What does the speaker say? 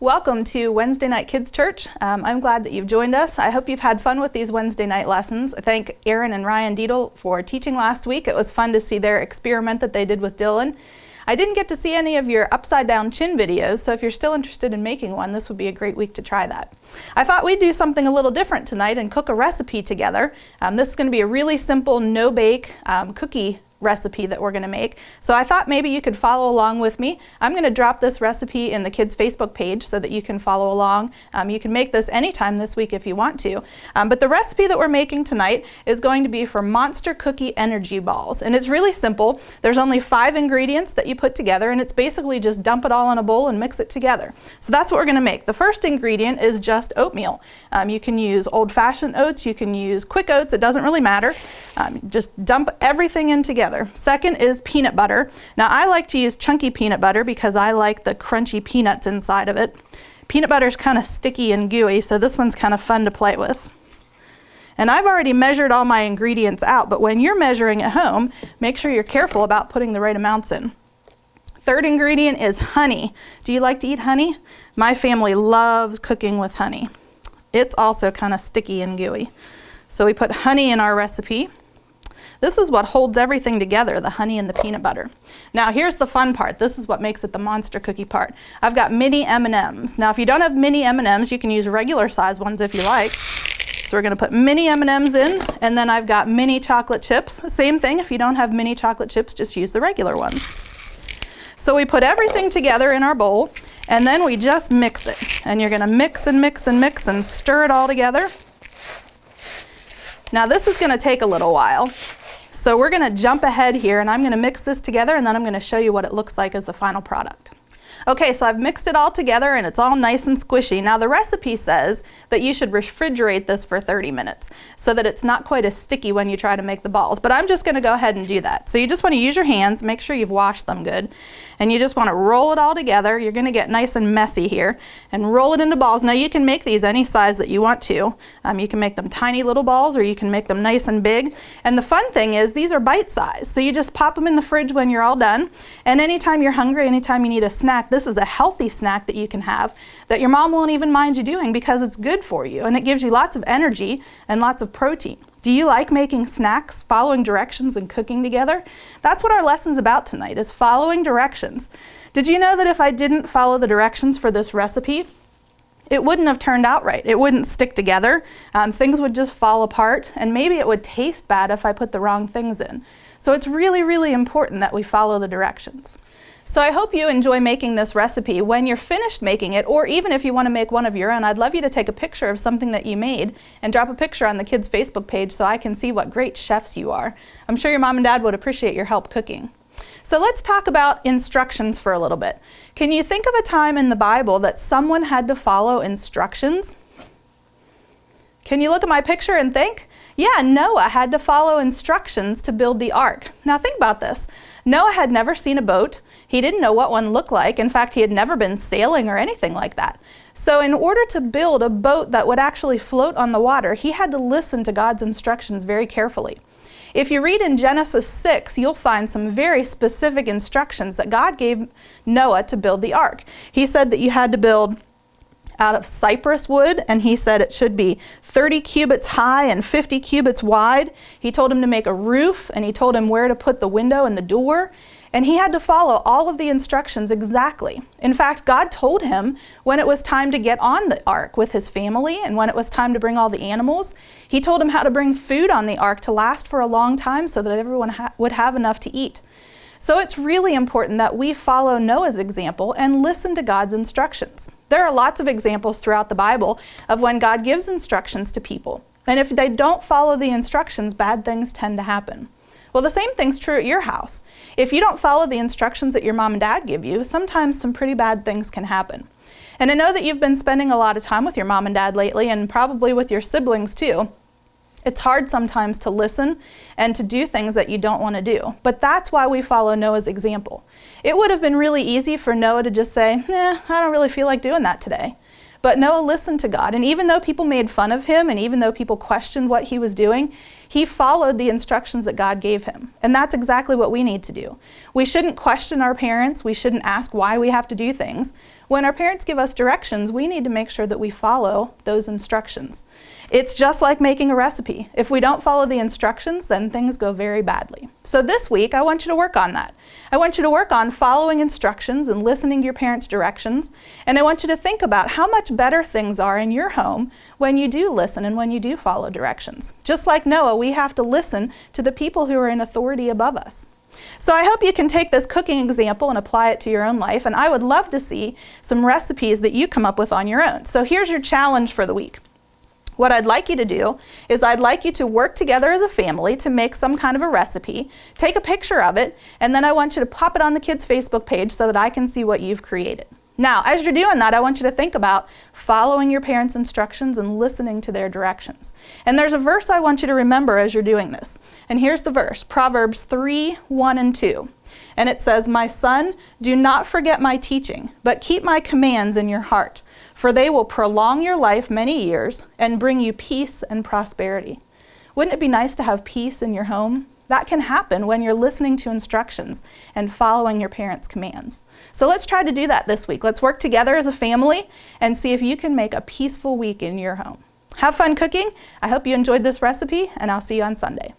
Welcome to Wednesday Night Kids Church. I'm glad that you've joined us. I hope you've had fun with these Wednesday night lessons. I thank Aaron and Ryan Diedel for teaching last week. It was fun to see their experiment that they did with Dylan. I didn't get to see any of your upside down chin videos, so if you're still interested in making one, this would be a great week to try that. I thought we'd do something a little different tonight and cook a recipe together. This is going to be a really simple no-bake cookie recipe that we're going to make. So I thought maybe you could follow along with me. I'm going to drop this recipe in the kids Facebook page so that you can follow along. You can make this anytime this week if you want to. But the recipe that we're making tonight is going to be for Monster Cookie Energy Balls. And it's really simple. There's only 5 ingredients that you put together, and it's basically just dump it all in a bowl and mix it together. So that's what we're going to make. The first ingredient is just oatmeal. You can use old-fashioned oats, you can use quick oats, it doesn't really matter. Just dump everything in together. Second is peanut butter. Now I like to use chunky peanut butter because I like the crunchy peanuts inside of it. Peanut butter is kind of sticky and gooey, so this one's kind of fun to play with. And I've already measured all my ingredients out, but when you're measuring at home, make sure you're careful about putting the right amounts in. Third ingredient is honey. Do you like to eat honey? My family loves cooking with honey. It's also kind of sticky and gooey. So we put honey in our recipe. This is what holds everything together, the honey and the peanut butter. Now here's the fun part. This is what makes it the monster cookie part. I've got mini M&Ms. Now if you don't have mini M&Ms, you can use regular size ones if you like. So we're going to put mini M&Ms in, and then I've got mini chocolate chips. Same thing, if you don't have mini chocolate chips, just use the regular ones. So we put everything together in our bowl, and then we just mix it. And you're going to mix and mix and mix and stir it all together. Now this is going to take a little while. So we're going to jump ahead here, and I'm going to mix this together, and then I'm going to show you what it looks like as the final product. Okay, so I've mixed it all together and it's all nice and squishy. Now the recipe says that you should refrigerate this for 30 minutes so that it's not quite as sticky when you try to make the balls. But I'm just going to go ahead and do that. So you just want to use your hands, make sure you've washed them good, and you just want to roll it all together. You're going to get nice and messy here and roll it into balls. Now you can make these any size that you want to. You can make them tiny little balls, or you can make them nice and big. And the fun thing is these are bite size. So you just pop them in the fridge when you're all done. And anytime you're hungry, anytime you need a snack, this is a healthy snack that you can have that your mom won't even mind you doing because it's good for you and it gives you lots of energy and lots of protein. Do you like making snacks, following directions, and cooking together? That's what our lesson's about tonight, is following directions. Did you know that if I didn't follow the directions for this recipe, it wouldn't have turned out right? It wouldn't stick together. Things would just fall apart, and maybe it would taste bad if I put the wrong things in. So it's really, really important that we follow the directions. So I hope you enjoy making this recipe. When you're finished making it, or even if you want to make one of your own, I'd love you to take a picture of something that you made and drop a picture on the kids' Facebook page so I can see what great chefs you are. I'm sure your mom and dad would appreciate your help cooking. So let's talk about instructions for a little bit. Can you think of a time in the Bible that someone had to follow instructions? Can you look at my picture and think? Yeah, Noah had to follow instructions to build the ark. Now think about this. Noah had never seen a boat. He didn't know what one looked like. In fact, he had never been sailing or anything like that. So in order to build a boat that would actually float on the water, he had to listen to God's instructions very carefully. If you read in Genesis 6, you'll find some very specific instructions that God gave Noah to build the ark. He said that you had to build out of cypress wood, and he said it should be 30 cubits high and 50 cubits wide. He told him to make a roof, and he told him where to put the window and the door, and he had to follow all of the instructions exactly. In fact, God told him when it was time to get on the ark with his family and when it was time to bring all the animals. He told him how to bring food on the ark to last for a long time so that everyone would have enough to eat. So it's really important that we follow Noah's example and listen to God's instructions. There are lots of examples throughout the Bible of when God gives instructions to people. And if they don't follow the instructions, bad things tend to happen. Well, the same thing's true at your house. If you don't follow the instructions that your mom and dad give you, sometimes some pretty bad things can happen. And I know that you've been spending a lot of time with your mom and dad lately, and probably with your siblings too. It's hard sometimes to listen and to do things that you don't want to do. But that's why we follow Noah's example. It would have been really easy for Noah to just say, I don't really feel like doing that today. But Noah listened to God, and even though people made fun of him, and even though people questioned what he was doing, he followed the instructions that God gave him. And that's exactly what we need to do. We shouldn't question our parents. We shouldn't ask why we have to do things. When our parents give us directions, we need to make sure that we follow those instructions. It's just like making a recipe. If we don't follow the instructions, then things go very badly. So this week, I want you to work on that. I want you to work on following instructions and listening to your parents' directions. And I want you to think about how much better things are in your home when you do listen and when you do follow directions. Just like Noah, we have to listen to the people who are in authority above us. So I hope you can take this cooking example and apply it to your own life. And I would love to see some recipes that you come up with on your own. So here's your challenge for the week. What I'd like you to do is I'd like you to work together as a family to make some kind of a recipe, take a picture of it, and then I want you to pop it on the kids' Facebook page so that I can see what you've created. Now, as you're doing that, I want you to think about following your parents' instructions and listening to their directions. And there's a verse I want you to remember as you're doing this. And here's the verse, Proverbs 3:1-2. And it says, "My son, do not forget my teaching, but keep my commands in your heart, for they will prolong your life many years and bring you peace and prosperity." Wouldn't it be nice to have peace in your home? That can happen when you're listening to instructions and following your parents' commands. So let's try to do that this week. Let's work together as a family and see if you can make a peaceful week in your home. Have fun cooking. I hope you enjoyed this recipe, and I'll see you on Sunday.